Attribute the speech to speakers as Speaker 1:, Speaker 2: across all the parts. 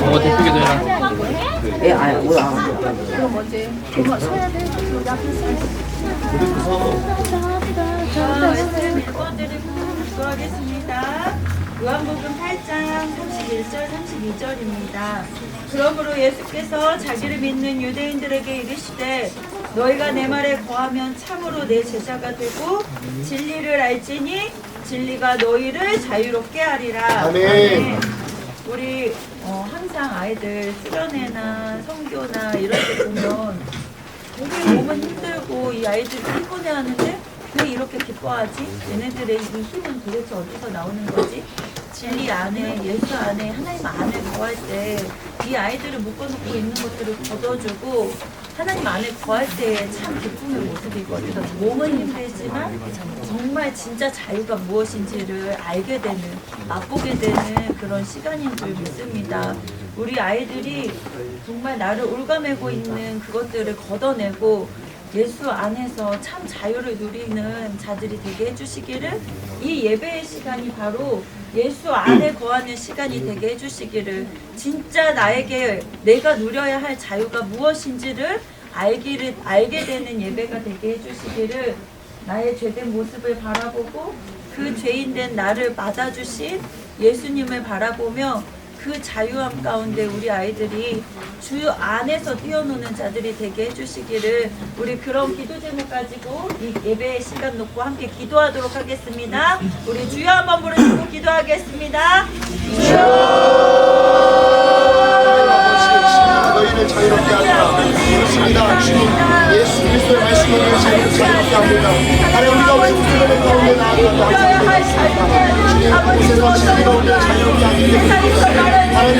Speaker 1: 뭐 대표기 되나?
Speaker 2: 예, 아니, 뭐야.
Speaker 3: 그럼 뭐지? 그거 써야 돼.
Speaker 4: 말씀 읽어드리고 기도하겠습니다. 요한복음 8장 31절 32절입니다. 그러므로 예수께서 자기를 믿는 유대인들에게 이르시되 너희가 내 말에 거하면 참으로 내 제자가 되고 진리를 알지니 진리가 너희를 자유롭게 하리라.
Speaker 5: 아멘.
Speaker 4: 우리 항상 아이들 수련회나 성교나 이런 데 보면 되게 몸은 힘들고 이 아이들이 피곤해하는데 왜 이렇게 기뻐하지? 얘네들의 이 힘은 도대체 어디서 나오는 거지? 진리 안에, 예수 안에, 하나님 안에 거할 때 이 아이들을 묶어놓고 있는 것들을 걷어주고 하나님 안에 거할 때의 참 기쁨의 모습이거든요. 몸은 힘들지만 정말 진짜 자유가 무엇인지를 알게 되는, 맛보게 되는 그런 시간인 줄 믿습니다. 우리 아이들이 정말 나를 올가매고 있는 그것들을 걷어내고 예수 안에서 참 자유를 누리는 자들이 되게 해주시기를, 이 예배의 시간이 바로 예수 안에 거하는 시간이 되게 해주시기를, 진짜 나에게 내가 누려야 할 자유가 무엇인지를 알게 되는 예배가 되게 해주시기를, 나의 죄된 모습을 바라보고 그 죄인된 나를 받아주신 예수님을 바라보며 그 자유함 가운데 우리 아이들이 주 안에서 뛰어노는 자들이 되게 해주시기를, 우리 그런 기도 제목 가지고 이 예배의 시간 놓고 함께 기도하도록 하겠습니다. 우리 주여 한번 부르시고 기도하겠습니다.
Speaker 5: 너희를 자유롭게 하리라. 그렇습니다. 주님 예수 그리스도의 말씀으로 자유롭게 합니다. 하나님 우리가 왜 구슬의 가운데 나아갔다 주님 그곳에서 진리가 우리를 자유롭게 하기 때문에 하나님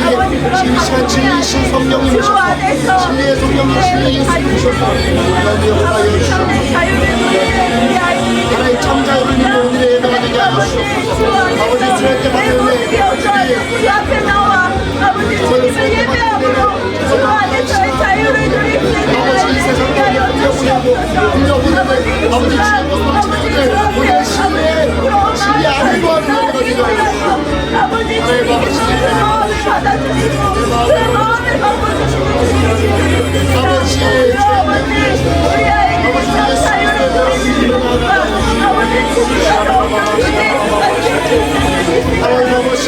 Speaker 5: 지금 이 시간 진리이신 성령님 오셔서 진리의 성령님 진리 예수 오셔서 너희의 하여 주시옵소서. 하나님 참 자유를 믿는 오늘의 예배가 되게 하여 주시옵소서. 아버지 주의 때 받는 은혜
Speaker 4: 우리 앞에 나와 아버지 주님을 예배함으로 주 안에서의 자유를 누릴 수 있는
Speaker 5: 아버지 이 세상 가운데 불려보내고 아버지 주의 것으로 찾는데 우리의 신뢰 진리 안에 거하는 예배가 되게 하여 주시옵소서.
Speaker 4: 아버지 주님의 마음을 받아주시고 그 마음을 바꿔주시고
Speaker 5: 아버지
Speaker 4: 우리 아이들이 참 자유를 누릴 수 있으니까 아버지 주님께서
Speaker 5: 하나님 아버지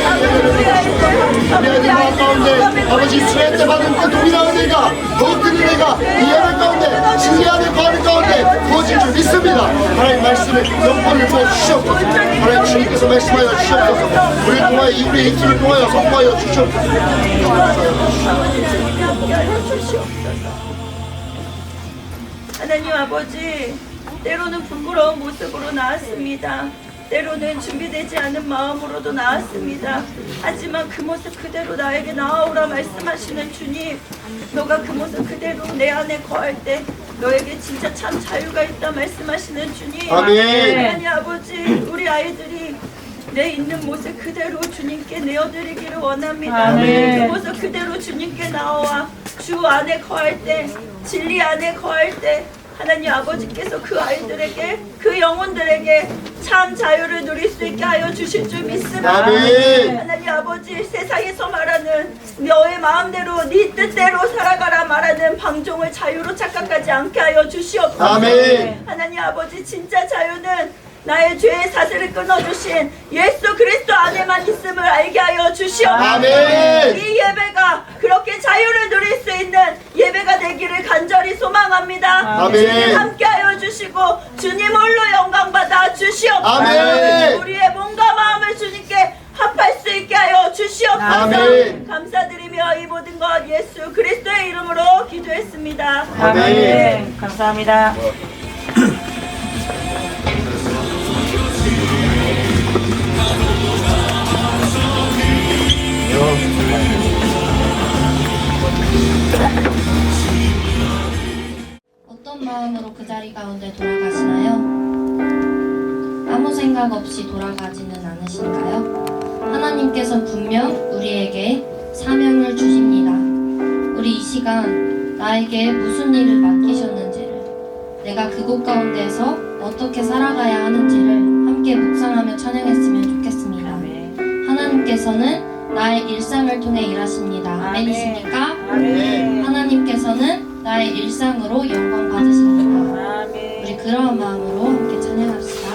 Speaker 5: 우리 마음 가운데 아버지 수혜 때 받은 그 동일한 은혜가 더욱 큰 은혜가 이 예배 가운데 진리 안에 거하는 가운데 부어질 줄 믿습니다. 하나님 말씀에 영권을 부어주시옵소서. 하나님 주님께서 말씀하여 주시옵소서. 우리를 통하여 우리의 입술을 통하여 선포하여 주시옵소서.
Speaker 4: 하나님 아버지, 때로는 부끄러운 모습으로 나왔습니다. 때로는 준비되지 않은 마음으로도 나왔습니다. 하지만 그 모습 그대로 나에게 나아오라 말씀하시는 주님, 너가 그 모습 그대로 내 안에 거할 때 너에게 진짜 참 자유가 있다 말씀하시는 주님.
Speaker 5: 아멘.
Speaker 4: 하나님 아버지, 우리 아이들이 내 있는 모습 그대로 주님께 내어드리기를 원합니다.
Speaker 2: 아멘.
Speaker 4: 그 모습 그대로 주님께 나와 주 안에 거할 때, 진리 안에 거할 때 하나님 아버지께서 그 아이들에게, 그 영혼들에게 참 자유를 누릴 수 있게 하여 주실 줄 믿습니다.
Speaker 5: 아멘.
Speaker 4: 하나님 아버지, 세상에서 말하는 너의 마음대로 네 뜻대로 살아가라 말하는 방종을 자유로 착각하지 않게 하여 주시옵소서.
Speaker 5: 아멘.
Speaker 4: 하나님 아버지, 진짜 자유는 나의 죄의 사슬을 끊어주신 예수 그리스도 안에만 있음을 알게 하여 주시옵소서.
Speaker 5: 아멘.
Speaker 4: 이 예배가 그렇게 자유를 누릴 수 있는 예배가 되기를 간절히 소망합니다.
Speaker 5: 아멘.
Speaker 4: 주님 함께하여 주시고 주님 홀로 영광받아 주시옵소서.
Speaker 5: 아멘.
Speaker 4: 우리의 몸과 마음을 주님께 합할 수 있게 하여 주시옵소서.
Speaker 5: 아멘.
Speaker 4: 감사드리며 이 모든 것 예수 그리스도의 이름으로 기도했습니다.
Speaker 5: 아멘.
Speaker 2: 감사합니다.
Speaker 6: 어떤 마음으로 그 자리 가운데 돌아가시나요? 아무 생각 없이 돌아가지는 않으신가요? 하나님께서 분명 우리에게 사명을 주십니다. 우리 이 시간 나에게 무슨 일을 맡기셨는지를, 내가 그곳 가운데서 어떻게 살아가야 하는지를 함께 묵상하며 찬양했으면 좋겠습니다. 하나님 하나님께서는 나의 일상을 통해 일하십니다. 아멘이십니까? 하나님께서는 나의 일상으로 영광 받으십니다. 우리 그러한 마음으로 함께 찬양합시다.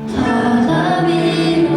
Speaker 1: 다 미루어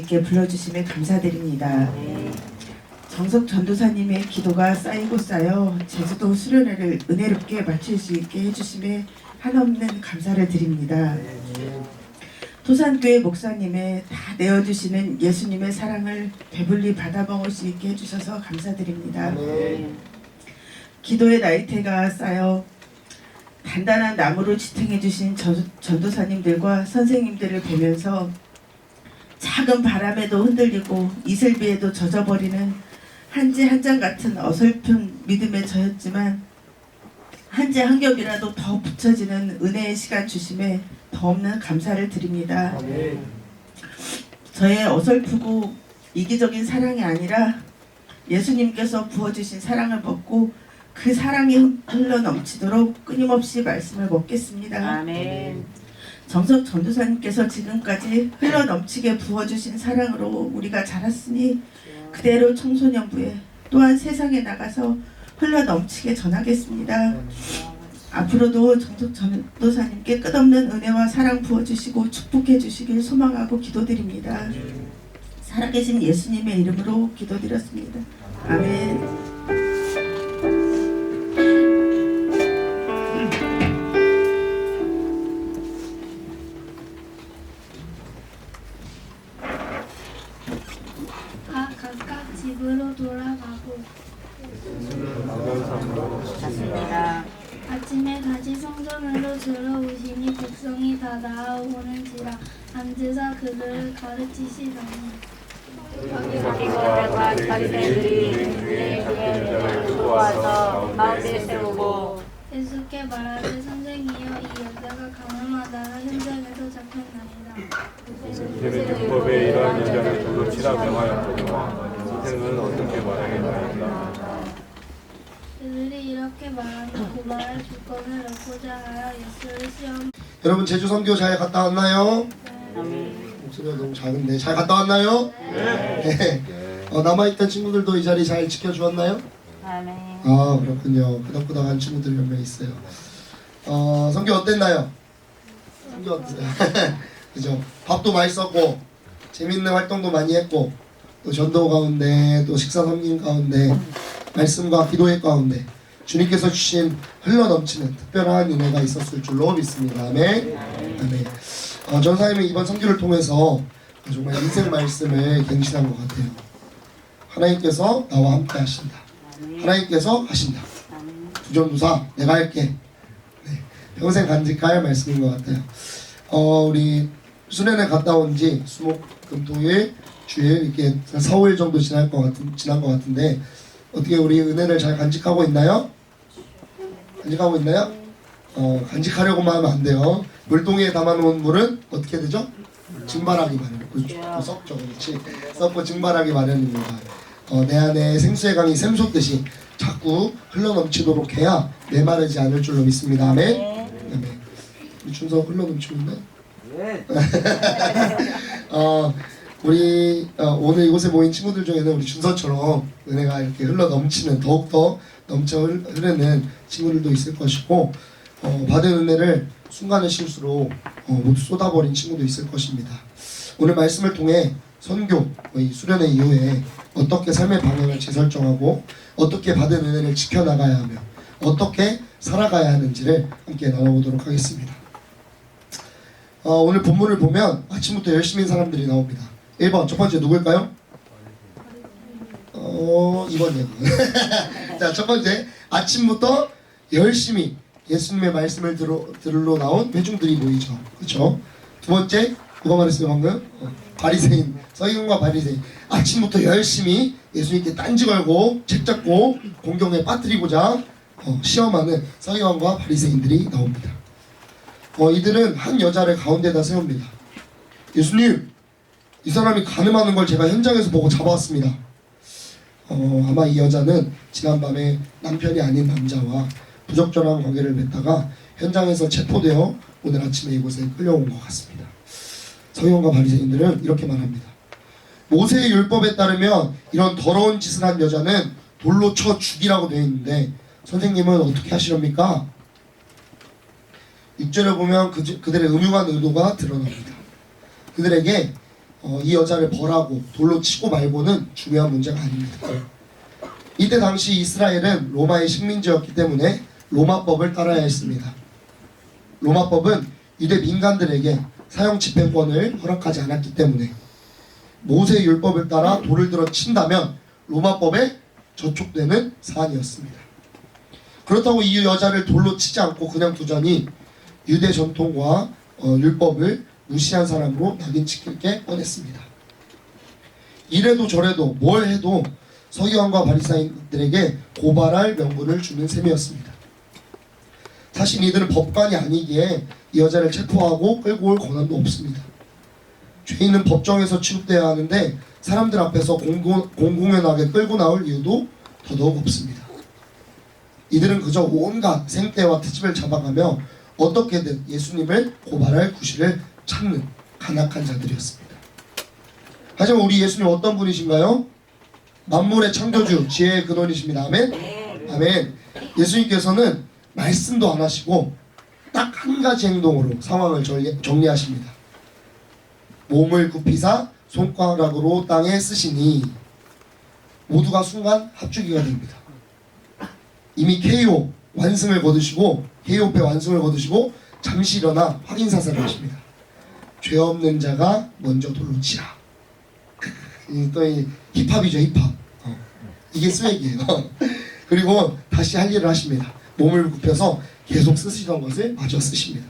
Speaker 1: 있게 불러주심에 감사드립니다. 정석 전도사님의 기도가 쌓이고 쌓여 제주도 수련회를 은혜롭게 마칠 수 있게 해주심에 한없는 감사를 드립니다. 토산교회 목사님의 다 내어주시는 예수님의 사랑을 배불리 받아먹을 수 있게 해주셔서 감사드립니다. 기도의 나이테가 쌓여 단단한 나무로 지탱해주신 전도사님들과 선생님들을 뵈면서 작은 바람에도 흔들리고 이슬비에도 젖어버리는 한지 한 장 같은 어설픈 믿음에 져였지만 한지 한 겹이라도 더 붙여지는 은혜의 시간 주심에 더 없는 감사를 드립니다. 저의 어설프고 이기적인 사랑이 아니라 예수님께서 부어주신 사랑을 먹고 그 사랑이 흘러 넘치도록 끊임없이 말씀을 먹겠습니다.
Speaker 2: 아멘.
Speaker 1: 정석 전도사님께서 지금까지 흘러 넘치게 부어주신 사랑으로 우리가 자랐으니 그대로 청소년부에 또한 세상에 나가서 흘러 넘치게 전하겠습니다. 앞으로도 정석 전도사님께 끝없는 은혜와 사랑 부어주시고 축복해 주시길 소망하고 기도드립니다. 살아계신 예수님의 이름으로 기도드렸습니다. 아멘.
Speaker 6: 각각 집으로 돌아가고
Speaker 2: 좋습니다.
Speaker 6: 아침에 다시 성전으로 들어오시니 백성이 다 나아오는지라 앉으사 그들을 가르치시더니
Speaker 2: 바리새인과 바리새인들이 예수의 두고 와서 가운데 세우고
Speaker 6: 예수께 말하되 선생이여 이 여자가 가늠하다가 현장에서 잡혔나이다.
Speaker 7: 선생은 율법에 이러한 여자를 돌로 치라 명하였거니와 선생은 어떻게 말하겠나이까.
Speaker 6: 그들이 이렇게 말하며 고발할 주권을 얻고자 하여 예수를 시험.
Speaker 5: 여러분 제주 선교 잘 갔다 왔나요?
Speaker 2: 아멘.
Speaker 5: 목소리가 너무 작은데 잘 갔다 왔나요? 네. 남아있던 친구들도 이 자리 잘 지켜주었나요?
Speaker 2: 아멘.
Speaker 5: 아 그렇군요. 끄덕끄덕한 친구들이 몇 명 있어요. 선교 어땠나요? 선교 어땠어요? 그죠? 밥도 맛있었고 재밌는 활동도 많이 했고 또 전도 가운데 또 식사 섬김 가운데 말씀과 기도의 가운데 주님께서 주신 흘러넘치는 특별한 은혜가 있었을 줄로 믿습니다. 아멘. 아멘. 전사님은 이번 선교를 통해서 정말 인생 말씀을 갱신한 것 같아요. 하나님께서 나와 함께 하신다. 하나님께서 하신다. 두전두사 내가 할게. 네, 평생 간직할 말씀인 것 같아요. 우리 수련회 갔다 온 지 수목 금토일 주일 이렇게 4, 5일 정도 지난 것 같은데 어떻게 우리 은혜를 잘 간직하고 있나요? 간직하고 있나요? 간직하려고만 하면 안 돼요. 물동이에 담아놓은 물은 어떻게 되죠? 증발하기 마련. 그렇죠. 썩죠. 그렇지. 썩고 증발하기 마련입니다. 내 안에 생수의 강이 샘솟듯이 자꾸 흘러넘치도록 해야 메마르지 않을 줄로 믿습니다. 아멘. 아멘. 우리 준서 흘러넘치고 있나요? 네. 우리 오늘 이곳에 모인 친구들 중에는 우리 준서처럼 은혜가 이렇게 흘러넘치는 더욱더 넘쳐 흐르는 친구들도 있을 것이고 받은 은혜를 순간의 실수로 모두 쏟아버린 친구도 있을 것입니다. 오늘 말씀을 통해 선교, 이 수련회 이후에 어떻게 삶의 방향을 재설정하고 어떻게 받은 은혜를 지켜나가야 하며 어떻게 살아가야 하는지를 함께 나눠보도록 하겠습니다. 오늘 본문을 보면 아침부터 열심히 한 사람들이 나옵니다. 1번 첫 번째 누구일까요? 2번이요. 자, 첫 번째 아침부터 열심히 예수님의 말씀을 들으러 나온 회중들이 모이죠. 그렇죠? 두 번째 누가 말했어요 방금? 바리새인, 서기관과 바리새인. 아침부터 열심히 예수님께 딴지 걸고 책 잡고 공경에 빠뜨리고자 시험하는 서기관과 바리새인들이 나옵니다. 이들은 한 여자를 가운데다 세웁니다. 예수님, 이 사람이 간음하는 걸 제가 현장에서 보고 잡아왔습니다. 아마 이 여자는 지난밤에 남편이 아닌 남자와 부적절한 관계를 맺다가 현장에서 체포되어 오늘 아침에 이곳에 끌려온 것 같습니다. 서기관과 바리새인들은 이렇게 말합니다. 모세의 율법에 따르면 이런 더러운 짓을 한 여자는 돌로 쳐 죽이라고 되어 있는데 선생님은 어떻게 하시렵니까? 6절에 보면 그들의 음흉한 의도가 드러납니다. 그들에게 이 여자를 벌하고 돌로 치고 말고는 중요한 문제가 아닙니다. 이때 당시 이스라엘은 로마의 식민지였기 때문에 로마법을 따라야 했습니다. 로마법은 유대 민간들에게 사형 집행권을 허락하지 않았기 때문에 모세 율법을 따라 돌을 들어 친다면 로마법에 저촉되는 사안이었습니다. 그렇다고 이 여자를 돌로 치지 않고 그냥 두자니 유대 전통과 율법을 무시한 사람으로 낙인 찍힐 게 뻔했습니다. 이래도 저래도 뭘 해도 서기관과 바리사인들에게 고발할 명분을 주는 셈이었습니다. 사실 이들은 법관이 아니기에 이 여자를 체포하고 끌고 올 권한도 없습니다. 죄인은 법정에서 취급돼야 하는데 사람들 앞에서 공공연하게 끌고 나올 이유도 더더욱 없습니다. 이들은 그저 온갖 생떼와 트집을 잡아가며 어떻게든 예수님을 고발할 구실을 찾는 간악한 자들이었습니다. 하지만 우리 예수님 어떤 분이신가요? 만물의 창조주, 지혜의 근원이십니다. 아멘? 아멘. 예수님께서는 말씀도 안 하시고 딱 한 가지 행동으로 상황을 정리하십니다. 몸을 굽히사 손가락으로 땅에 쓰시니 모두가 순간 합주기가 됩니다. 이미 KO 완승을 거두시고 KO패 완승을 거두시고 잠시 일어나 확인사살을 하십니다. 죄 없는 자가 먼저 돌로 치라. 또 이 힙합이죠, 힙합. 이게 스웩이에요. 그리고 다시 할 일을 하십니다. 몸을 굽혀서 계속 쓰시던 것을 마저 쓰십니다.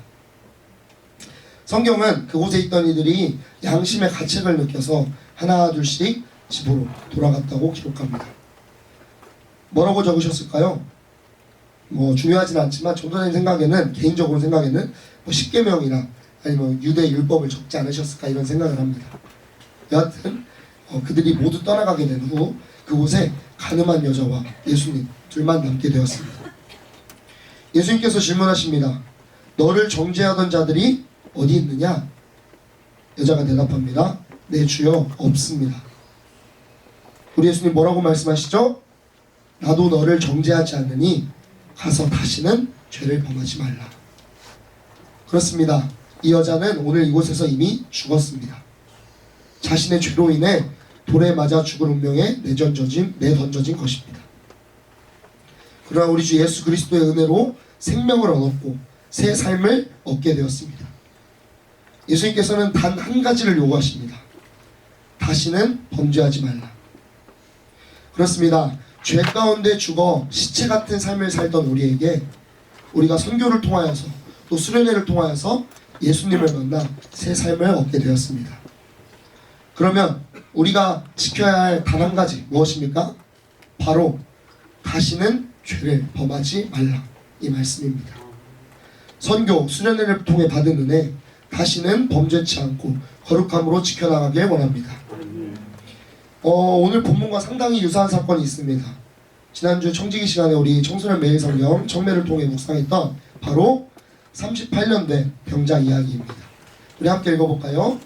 Speaker 5: 성경은 그곳에 있던 이들이 양심의 가책을 느껴서 하나 둘씩 집으로 돌아갔다고 기록합니다. 뭐라고 적으셨을까요? 중요하진 않지만 전도사님 생각에는, 개인적으로 생각에는 십계명이나 아니면 유대 율법을 적지 않으셨을까 이런 생각을 합니다. 여하튼 그들이 모두 떠나가게 된 후 그곳에 가늠한 여자와 예수님 둘만 남게 되었습니다. 예수님께서 질문하십니다. 너를 정죄하던 자들이 어디 있느냐? 여자가 대답합니다. 내 주여 없습니다. 우리 예수님 뭐라고 말씀하시죠? 나도 너를 정죄하지 않느니 가서 다시는 죄를 범하지 말라. 그렇습니다. 이 여자는 오늘 이곳에서 이미 죽었습니다. 자신의 죄로 인해 돌에 맞아 죽을 운명에 내던져진 것입니다. 그러나 우리 주 예수 그리스도의 은혜로 생명을 얻었고 새 삶을 얻게 되었습니다. 예수님께서는 단 한 가지를 요구하십니다. 다시는 범죄하지 말라. 그렇습니다. 죄 가운데 죽어 시체 같은 삶을 살던 우리에게 우리가 선교를 통하여서 또 수련회를 통하여서 예수님을 만나 새 삶을 얻게 되었습니다. 그러면 우리가 지켜야 할 단 한 가지 무엇입니까? 바로 다시는 죄를 범하지 말라, 이 말씀입니다. 선교, 수련회를 통해 받은 은혜, 다시는 범죄치 않고 거룩함으로 지켜나가길 원합니다. 오늘 본문과 상당히 유사한 사건이 있습니다. 지난주 청지기 시간에 우리 청소년 매일 성경 청매를 통해 묵상했던 바로 38년 된 병자 이야기입니다. 우리 함께 읽어볼까요?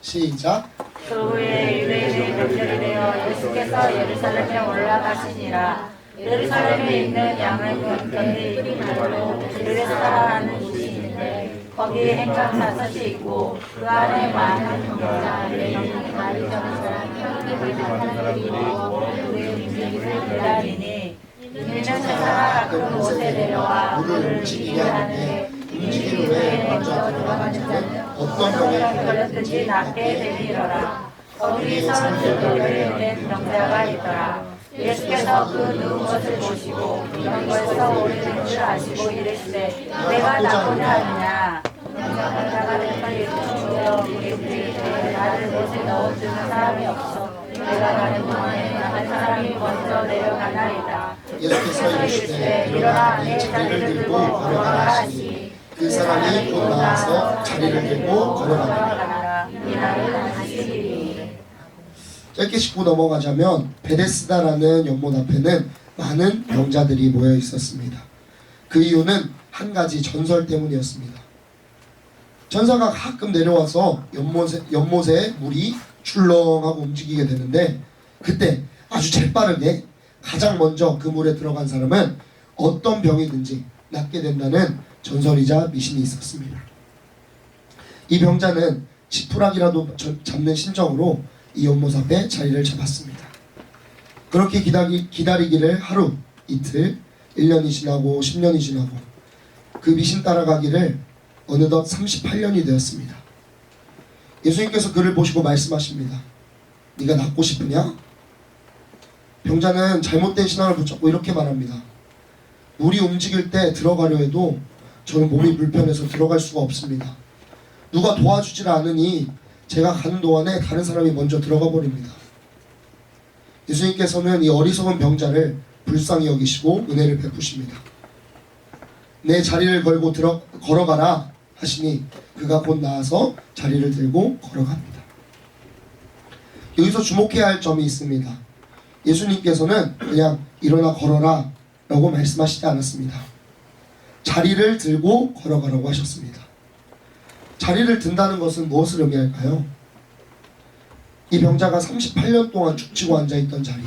Speaker 5: 시작.
Speaker 2: 그 후에 유대인의 명절이 되어 예수께서 예루살렘에 올라가시니라. 예루살렘에 있는 양을 견디 말로 베데스다라는 곳이 있는데 거기에 행각사섯이 있고 그 안에 많은 병자 여인이 많이 되는 사람이 움직이를 기다리니 이는 천사가 가끔 곳에 내려와 물을 움직이게 하는데 움직인 후에 먼저 들어가는 자는 어떤 병에 걸렸든지 낫게 되리라. 거기서 들돌을 낸 병자가 있더라. 예수께서 그 누운 것을 보시고 이런 것에서 오르는 줄 아시고 이르시되 내가 나쁘지 않느냐. 병자가 된걸 예수께서 이르시되 나를 못에 넣어주는 사람이 없어. 내가 가는 동안에 다른 사람이 먼저 내려가나이다.
Speaker 5: 예수께서 이르시되 일어나 내 자리를 들고 걸어가라 하시니 그 사람이 곧 나와서 자리를 들고 걸어가니라.
Speaker 2: 이날은 다시리니.
Speaker 5: 짧게 짚고 넘어가자면 베데스다라는 연못 앞에는 많은 병자들이 모여 있었습니다. 그 이유는 한 가지 전설 때문이었습니다. 천사가 가끔 내려와서 연못에 물이 출렁하고 움직이게 되는데 그때 아주 재빠르게 가장 먼저 그 물에 들어간 사람은 어떤 병이든지 낫게 된다는 전설이자 미신이 있었습니다. 이 병자는 지푸라기라도 잡는 심정으로 이 연못 앞에 자리를 잡았습니다. 그렇게 기다리기를 하루, 이틀, 1년이 지나고 10년이 지나고 그 미신 따라가기를 어느덧 38년이 되었습니다. 예수님께서 그를 보시고 말씀하십니다. 네가 낫고 싶으냐? 병자는 잘못된 신앙을 붙잡고 이렇게 말합니다. 물이 움직일 때 들어가려 해도 저는 몸이 불편해서 들어갈 수가 없습니다. 누가 도와주질 않으니 제가 가는 동안에 다른 사람이 먼저 들어가 버립니다. 예수님께서는 이 어리석은 병자를 불쌍히 여기시고 은혜를 베푸십니다. 내 자리를 걸고 걸어가라 하시니 그가 곧 나와서 자리를 들고 걸어갑니다. 여기서 주목해야 할 점이 있습니다. 예수님께서는 그냥 일어나 걸어라 라고 말씀하시지 않았습니다. 자리를 들고 걸어가라고 하셨습니다. 자리를 든다는 것은 무엇을 의미할까요? 이 병자가 38년 동안 죽치고 앉아있던 자리,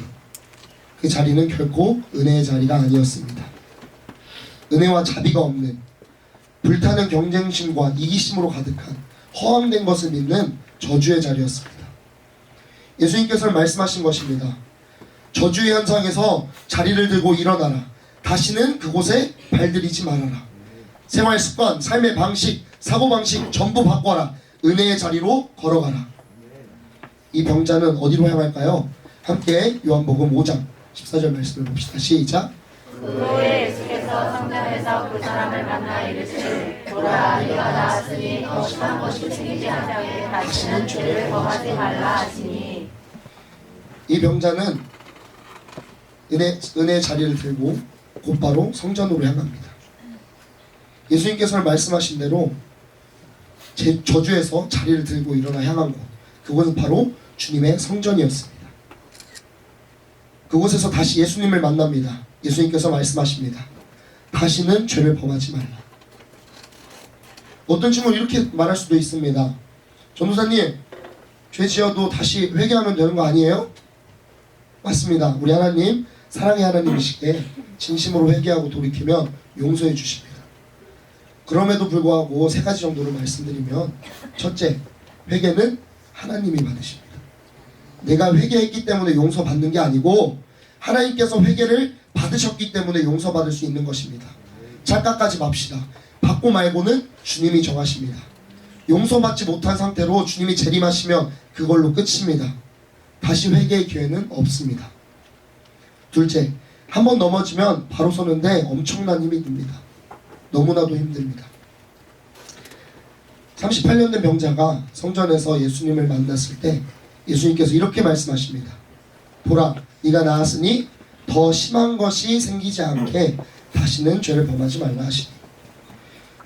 Speaker 5: 그 자리는 결코 은혜의 자리가 아니었습니다. 은혜와 자비가 없는 불타는 경쟁심과 이기심으로 가득한 허황된 것을 믿는 저주의 자리였습니다. 예수님께서는 말씀하신 것입니다. 저주의 현상에서 자리를 들고 일어나라. 다시는 그곳에 발들이지 말아라. 생활 습관, 삶의 방식, 사고방식 전부 바꿔라. 은혜의 자리로 걸어가라. 이 병자는 어디로 향할까요? 함께 요한복음 5장 14절 말씀을 봅시다. 시작.
Speaker 2: 후에 예수께서 성전에서 그 사람을 만나 이르시되 보라 네가 나았으니 더 심한 것이 생기지 않게 다시는 죄를 범하지 말라 하시니.
Speaker 5: 이 병자는 은혜의 자리를 들고 곧바로 성전으로 향합니다. 예수님께서는 말씀하신 대로 저주에서 자리를 들고 일어나 향한 곳, 그곳은 바로 주님의 성전이었습니다. 그곳에서 다시 예수님을 만납니다. 예수님께서 말씀하십니다. 다시는 죄를 범하지 말라. 어떤 친구는 이렇게 말할 수도 있습니다. 전도사님, 죄 지어도 다시 회개하면 되는 거 아니에요? 맞습니다. 우리 하나님 사랑의 하나님이시기에 진심으로 회개하고 돌이키면 용서해 주십니다. 그럼에도 불구하고 세 가지 정도를 말씀드리면, 첫째, 회개는 하나님이 받으십니다. 내가 회개했기 때문에 용서받는 게 아니고 하나님께서 회개를 받으셨기 때문에 용서받을 수 있는 것입니다. 착각하지 맙시다. 받고 말고는 주님이 정하십니다. 용서받지 못한 상태로 주님이 재림하시면 그걸로 끝입니다. 다시 회개의 기회는 없습니다. 둘째, 한번 넘어지면 바로 서는데 엄청난 힘이 듭니다. 너무나도 힘듭니다. 38년 된 병자가 성전에서 예수님을 만났을 때 예수님께서 이렇게 말씀하십니다. 보라, 네가 나았으니 더 심한 것이 생기지 않게 다시는 죄를 범하지 말라 하시니.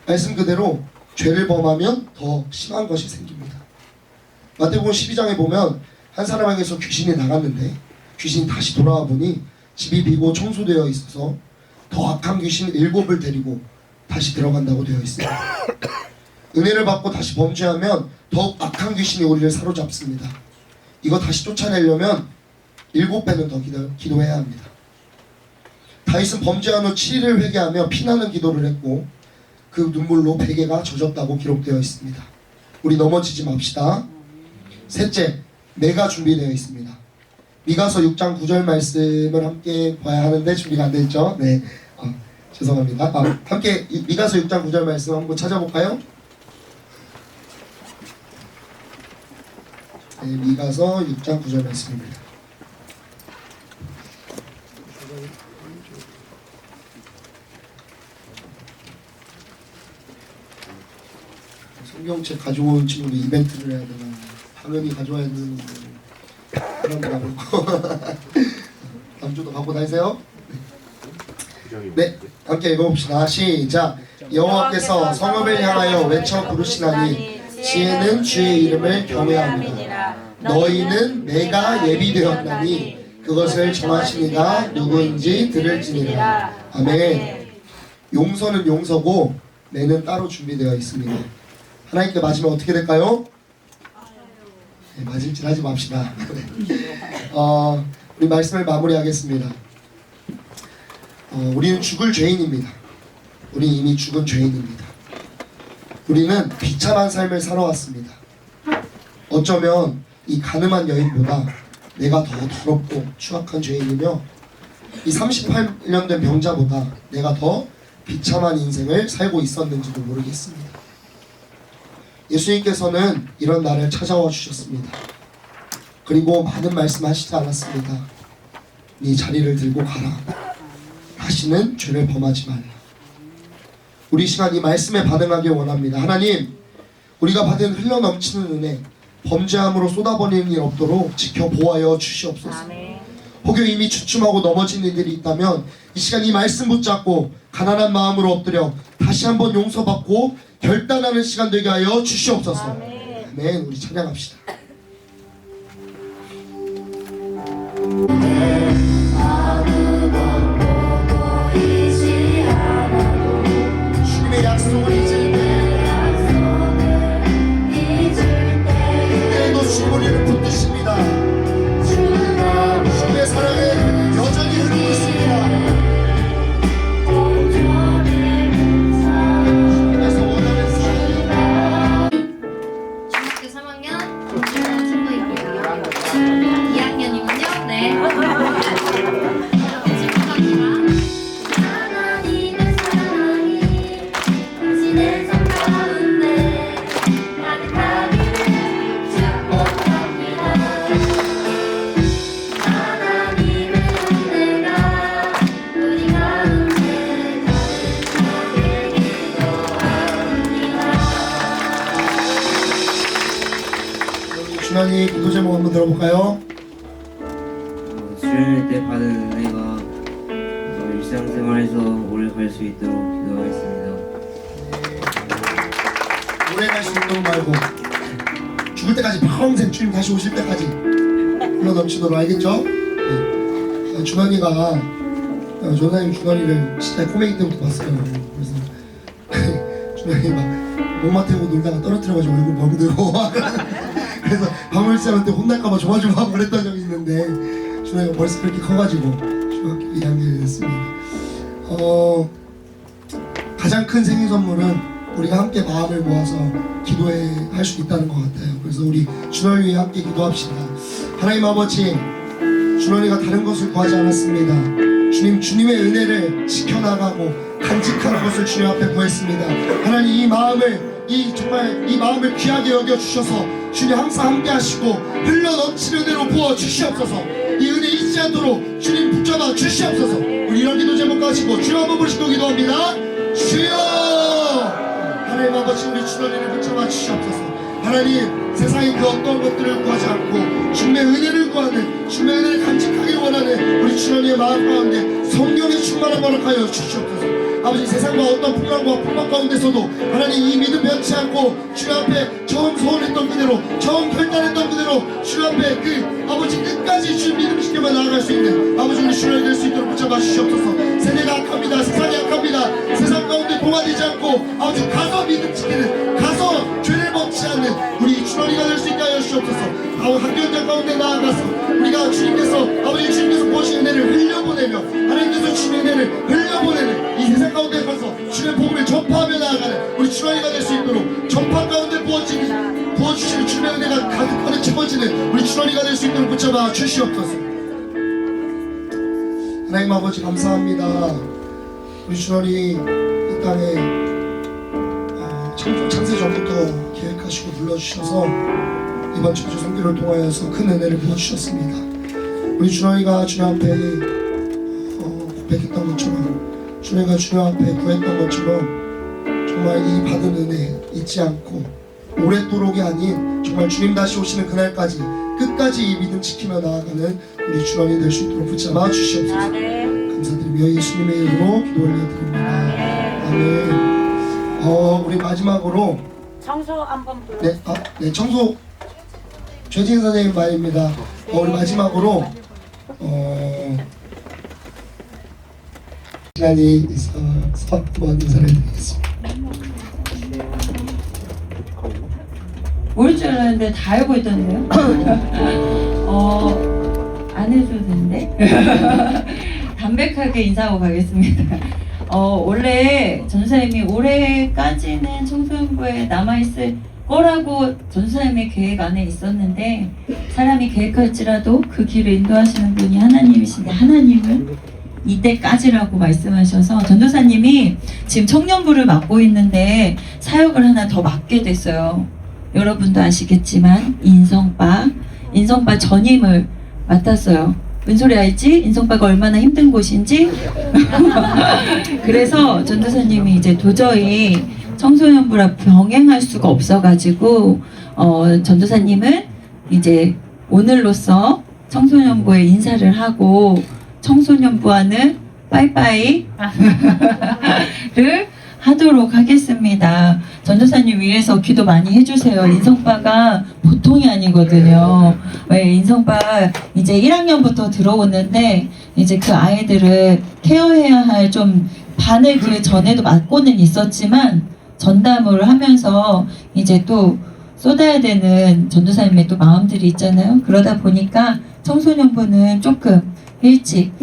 Speaker 5: 말씀 그대로 죄를 범하면 더 심한 것이 생깁니다. 마태복음 12장에 보면 한 사람에게서 귀신이 나갔는데 귀신이 다시 돌아와 보니 집이 비고 청소되어 있어서 더 악한 귀신 7을 데리고 다시 들어간다고 되어 있습니다. 은혜를 받고 다시 범죄하면 더욱 악한 귀신이 우리를 사로잡습니다. 이거 다시 쫓아내려면 7배는 더 기도해야 합니다. 다윗은 범죄한 후 7일을 회개하며 피나는 기도를 했고 그 눈물로 베개가 젖었다고 기록되어 있습니다. 우리 넘어지지 맙시다. 셋째, 내가 준비되어 있습니다. 미가서 6장 9절 말씀을 함께 봐야 하는데 준비가 안 됐죠? 네, 죄송합니다. 함께 미가서 6장 9절 말씀 한번 찾아볼까요? 네, 미가서 6장 9절 말씀입니다. 성경책 가져온 친구도 이벤트를 해야 되나, 당연히 가져와야 되는 그런 거 나고 다음 주도 갖고 다니세요. 네, 함께 읽어봅시다. 시작. 여호와께서 성읍을 향하여 외쳐 부르시나니 지혜는 주의 이름을 경외함이라. 너희는 내가 예비되었나니 그것을 정하신 이가 누구인지 들을지니라. 아멘. 용서는 용서고 내는 따로 준비되어 있습니다. 하나님께 맞으면 어떻게 될까요? 네, 맞을 짓 하지 맙시다. 우리 말씀을 마무리하겠습니다. 우리는 죽을 죄인입니다. 우리 이미 죽은 죄인입니다. 우리는 비참한 삶을 살아왔습니다. 어쩌면 이 가늠한 여인보다 내가 더 더럽고 추악한 죄인이며 이 38년 된 병자보다 내가 더 비참한 인생을 살고 있었는지도 모르겠습니다. 예수님께서는 이런 나를 찾아와 주셨습니다. 그리고 많은 말씀하시지 않았습니다. 네 자리를 들고 가라. 다시는 죄를 범하지 말라. 우리 시간 이 말씀에 반응하길 원합니다. 하나님, 우리가 받은 흘러넘치는 은혜, 범죄함으로 쏟아버리는 일 없도록 지켜 보호하여 주시옵소서. 혹여 이미 주춤하고 넘어진 이들이 있다면 이 시간 이 말씀 붙잡고 가난한 마음으로 엎드려 다시 한번 용서받고 결단하는 시간 되게 하여 주시옵소서. 아멘. 우리 찬양합시다. 주님의 약속을 잊을 때 그때에도 주님 우리를 붙드십니다. 주님의 사랑은 여전히 흐르고 있습니다. 주님께서 원하는 사랑.
Speaker 6: 중학교 3학년 친구이고요. 2학년이군요. 네. 하나님의 사랑이 당신의 삶 가운데 가득하기를 축복합니다. 하나님의 은혜가 우리 가운데 가득하게 기도합니다.
Speaker 5: 우리 준환이 기도 제목 한번 들어볼까요?
Speaker 8: 수련회 때 받은 은혜가 일상생활에서 오래 갈 수 있도록 기도하겠습니다.
Speaker 5: 오래 갈 수 있도록 말고 죽을 때까지 평생 주님 다시 오실 때까지 흘러 넘치도록 알겠죠? 네. 준환이가 전사님 준환이를 진짜 꼬맹이 때부터 봤어요. 그래서 준환이 막 목마 태우고 놀다가 떨어뜨려가지고 얼굴 멍들고 그래서 박물쌤한테 혼날까봐 조마조마하고 그랬던 적이 있는데 준환이가 벌써 그렇게 커가지고 중학교 2학년이 됐습니다. 가장 큰 생일 선물은 우리가 함께 마음을 모아서 기도할 수 있다는 것 같아요. 그래서 우리 준원을 위해 함께 기도합시다. 하나님 아버지, 준원이가 다른 것을 구하지 않았습니다. 주님의 은혜를 지켜나가고 간직하는 것을 주님 앞에 구했습니다. 하나님 정말 이 마음을 귀하게 여겨주셔서 주님 항상 함께 하시고 흘러 넘치는 은혜로 부어 주시옵소서. 이 은혜 잊지 않도록 주님 붙잡아 주시옵소서. 우리 이런 기도 제목 가지고 주여 한번 부르시고 기도합니다. 주여! 하나님 아버지, 우리 준원이를 붙잡아 주시옵소서. 하나님, 세상의 그 어떤 것들을 구하지 않고 주님의 은혜를 구하는, 주님의 은혜를 간직하길 원하는 우리 준원이의 마음 가운데 성령의 충만한 거를 하여 주시옵소서. 아버지, 세상과 어떤 풍랑과 풍막 가운데서도 하나님 이 믿음 변치 않고 주님 앞에 처음 소원했던 그대로, 처음 결단했던 그대로 주님 앞에 그 아버지 끝까지 주님 믿음 지켜만 나아갈 수 있는 아버지 우리 준원이 될 수 있도록 붙잡아 주시옵소서. 세대가 악합니다. 세상이 악합니다. 세상 가운데 동화되지 않고 아버지 가서 믿음 지키는, 가서 죄를 범치 않는 우리 준원이가 될 수 있게 하여 주시옵소서. 학교 현장 가운데 나아가서 우리가 주님께서 보신 은혜를 흘려보내며 하나님께서 주신 은혜를 흘려보내는 이 세상 가운데 가서 주님의 복음을 전파하며 나아가는 우리 준원이가 될 수 있도록 전파 가운데 부어주시는 주님의 은혜가 가득하게 채워지는 우리 준원이가 될 수 있도록 붙잡아 주시옵소서. 하나님 아버지, 감사합니다. 우리 준원이 이 땅에 창세 전부터 계획하시고 불러주셔서 이번 청주 선교를 통하여서 큰 은혜를 부어주셨습니다. 우리 준원이가 주님 앞에 고백했던 것처럼, 준원이가 주님 앞에 구했던 것처럼 정말 이 받은 은혜 잊지 않고 오랫도록이 아닌 정말 주님 다시 오시는 그날까지 끝까지 이 믿음 지키며 나아가는 우리 준원이 될 수 있도록 붙잡아 주시옵소서. 감사드리며 예수님의 이름으로 기도 올려드립니다. 아멘. 우리 마지막으로
Speaker 2: 청소 한번 불러.
Speaker 5: 네, 청소 최진 선생님 말입니다. 우리 마지막으로 시간이 있어서 한번 인사를 드리겠습니다.
Speaker 4: 올 줄 알았는데 다 알고 있던데요? 안 해줘도 되는데? 담백하게 인사하고 가겠습니다. 원래 전사님이 올해까지는 청소년부에 남아있을 거라고 전도사님의 계획 안에 있었는데 사람이 계획할지라도 그 길을 인도하시는 분이 하나님이신데 하나님은 이때까지라고 말씀하셔서 전도사님이 지금 청년부를 맡고 있는데 사역을 하나 더 맡게 됐어요. 여러분도 아시겠지만 인성바 전임을 맡았어요. 뭔 소리 알지? 인성바가 얼마나 힘든 곳인지. 그래서 전도사님이 이제 도저히 청소년부랑 병행할 수가 없어가지고 전도사님은 이제 오늘로써 청소년부에 인사를 하고 청소년부와는 빠이빠이를 하도록 하겠습니다. 전도사님 위해서 기도 많이 해주세요. 인성바가 보통이 아니거든요. 왜 인성바 이제 1학년부터 들어오는데 이제 그 아이들을 케어해야 할 좀 반을 그 전에도 맡고는 있었지만 전담을 하면서 이제 또 쏟아야 되는 전도사님의 또 마음들이 있잖아요. 그러다 보니까 청소년부는 조금 일찍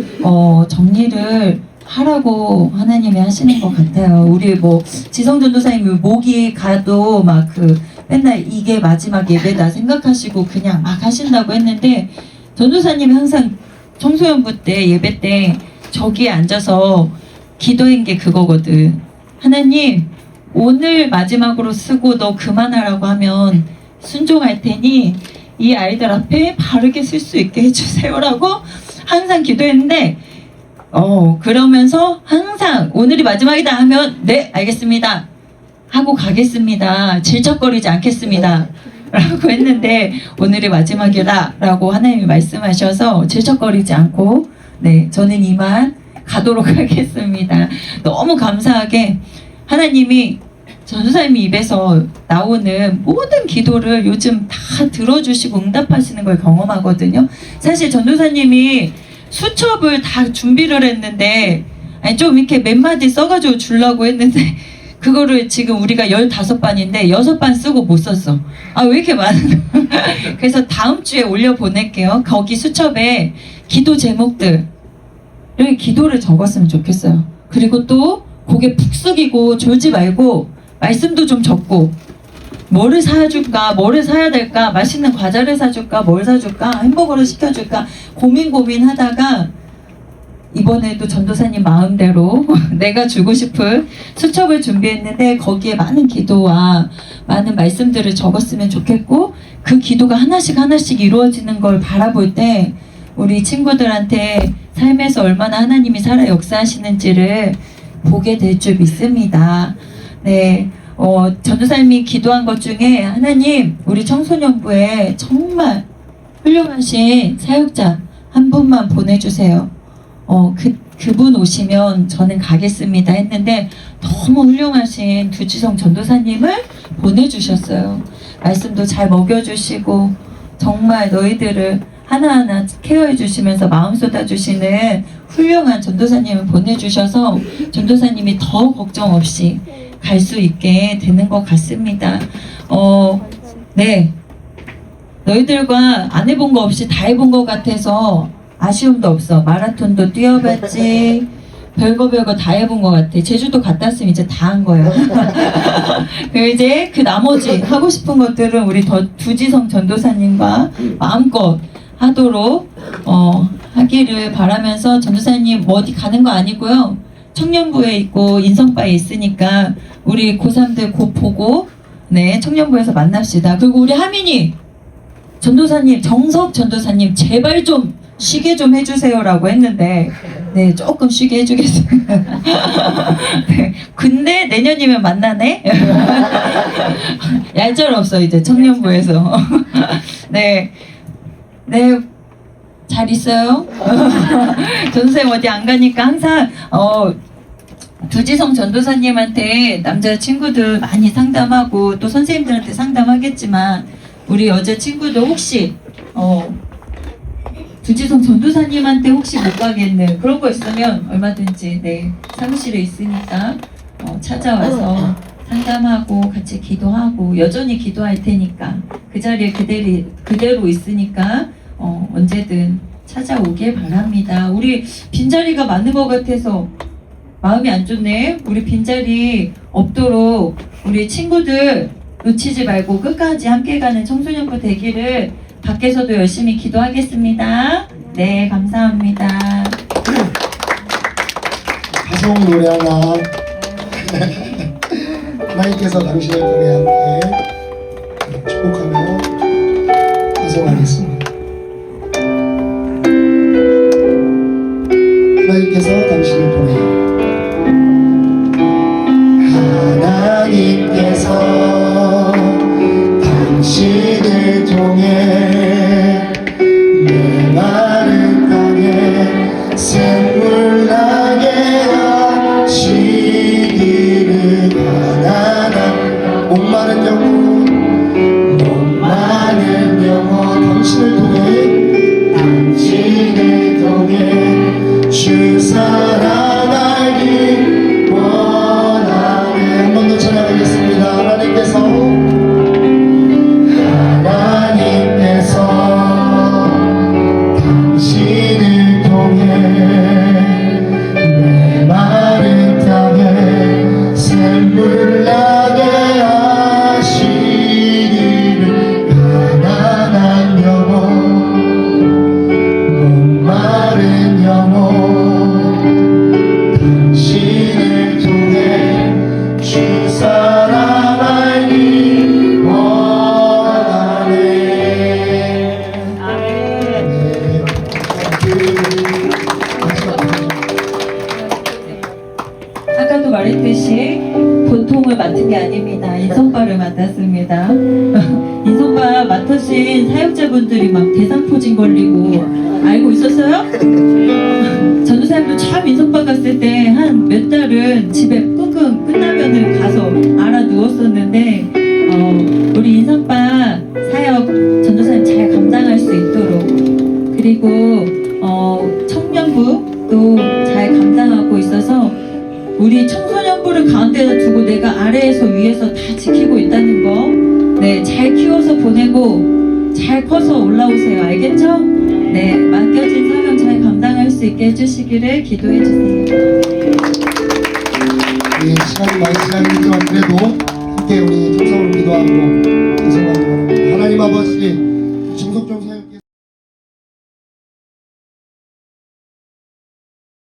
Speaker 4: 정리를 하라고 하나님이 하시는 것 같아요. 우리 뭐 지성 전도사님이 목이 가도 막 그 맨날 이게 마지막 예배다 생각하시고 그냥 막 하신다고 했는데 전도사님이 항상 청소년부 때 예배 때 저기에 앉아서 기도한 게 그거거든. 하나님 오늘 마지막으로 쓰고 너 그만하라고 하면 순종할 테니 이 아이들 앞에 바르게 쓸 수 있게 해주세요라고 항상 기도했는데 그러면서 항상 오늘이 마지막이다 하면 네 알겠습니다 하고 가겠습니다 질척거리지 않겠습니다 라고 했는데 오늘이 마지막이다 라고 하나님이 말씀하셔서 질척거리지 않고 네 저는 이만 가도록 하겠습니다. 너무 감사하게 하나님이 전도사님이 입에서 나오는 모든 기도를 요즘 다 들어주시고 응답하시는 걸 경험하거든요. 사실 전도사님이 수첩을 다 준비를 했는데 좀 이렇게 몇 마디 써가지고 주려고 했는데 그거를 지금 우리가 15반인데 6반 쓰고 못 썼어. 아 왜 이렇게 많은 그래서 다음 주에 올려 보낼게요. 거기 수첩에 기도 제목들 여기 기도를 적었으면 좋겠어요. 그리고 또 고개 푹 숙이고 졸지 말고 말씀도 좀 적고 뭐를 사줄까 뭐를 사야 될까 맛있는 과자를 사줄까 뭘 사줄까 햄버거를 시켜줄까 고민하다가 이번에도 전도사님 마음대로 내가 주고 싶은 수첩을 준비했는데 거기에 많은 기도와 많은 말씀들을 적었으면 좋겠고 그 기도가 하나씩 이루어지는 걸 바라볼 때 우리 친구들한테 삶에서 얼마나 하나님이 살아 역사하시는지를 보게 될 줄 믿습니다. 네, 전도사님이 기도한 것 중에 하나님 우리 청소년부에 정말 훌륭하신 사역자 한 분만 보내주세요. 그분 오시면 저는 가겠습니다 했는데 너무 훌륭하신 두지성 전도사님을 보내주셨어요. 말씀도 잘 먹여주시고 정말 너희들을 하나하나 케어해 주시면서 마음 쏟아주시는 훌륭한 전도사님을 보내주셔서 전도사님이 더 걱정 없이 갈 수 있게 되는 것 같습니다. 네. 너희들과 안 해본 거 없이 다 해본 것 같아서 아쉬움도 없어. 마라톤도 뛰어봤지. 별거 다 해본 것 같아. 제주도 갔다 왔으면 이제 다 한 거예요. 이제 그 나머지 하고 싶은 것들은 우리 두지성 전도사님과 마음껏 하도록 하기를 바라면서 전도사님 어디 가는 거 아니고요. 청년부에 있고 인성바에 있으니까 우리 고3들 곧 보고 네 청년부에서 만납시다. 그리고 우리 하민이 전도사님 정석 전도사님 제발 좀 쉬게 좀 해주세요라고 했는데 네 조금 쉬게 해주겠습니다. 네, 근데 내년이면 만나네. 얄짤없어 이제 청년부에서. 네. 네, 잘 있어요? 전도사님 어디 안 가니까 항상 두지성 전도사님한테 남자친구들 많이 상담하고 또 선생님들한테 상담하겠지만 우리 여자친구들 혹시 두지성 전도사님한테 혹시 못 가겠는 그런 거 있으면 얼마든지 네 사무실에 있으니까 찾아와서 상담하고 같이 기도하고 여전히 기도할 테니까 그 자리에 그대로 있으니까 언제든 찾아오길 바랍니다. 우리 빈자리가 많은 것 같아서 마음이 안 좋네. 우리 빈자리 없도록 우리 친구들 놓치지 말고 끝까지 함께 가는 청소년부 되기를 밖에서도 열심히 기도하겠습니다. 네, 감사합니다.
Speaker 5: 가성 노래 하나. 하나님께서 당신을 통해 함께 축복하며 가성하겠습니다. 하나님께서 당신을 통해 하나님께서 당신을 통해 내 마른 땅에 샘물 나게 하시기를 가난한 목마른 영혼 당신을 통해 주 사랑 알기 원하네. 한 번 더 찬양하겠습니다. 하나님께서 당신을 통해 내 마른 땅에 샘물 나게 하시기를 가난한 영혼 목마른 영혼 당신을 통해 주 사랑 알기 원하네.
Speaker 4: 아까도 말했듯이 보통을 맡은 게 아닙니다. 인성바를 맡았습니다. 인성바 맡으신 사역자분들이 막 대상포진 걸리고 알고 있었어요? 전도사님도 처음 인성바 갔을 때 한 몇 달은 집에 끙끙 끝나면은 가서 알아 누웠었는데 우리 인성바 사역 전도사님 잘 감당할 수 있도록 그리고 청년부도 잘 감당하고 있어서 우리 청소년부를 가운데다 두고 내가 아래에서 위에서 다 지키고 있다는 거, 네, 잘 키워서 보내고 잘 커서 올라오세요. 알겠죠? 네, 맡겨진 사명 잘 감당할 수 있게 해주시기를 기도해 주세요.
Speaker 5: 시간이 많지 않지만 그래도 함께 우리 통성으로 기도하고 인성하고 하나님 아버지 중속종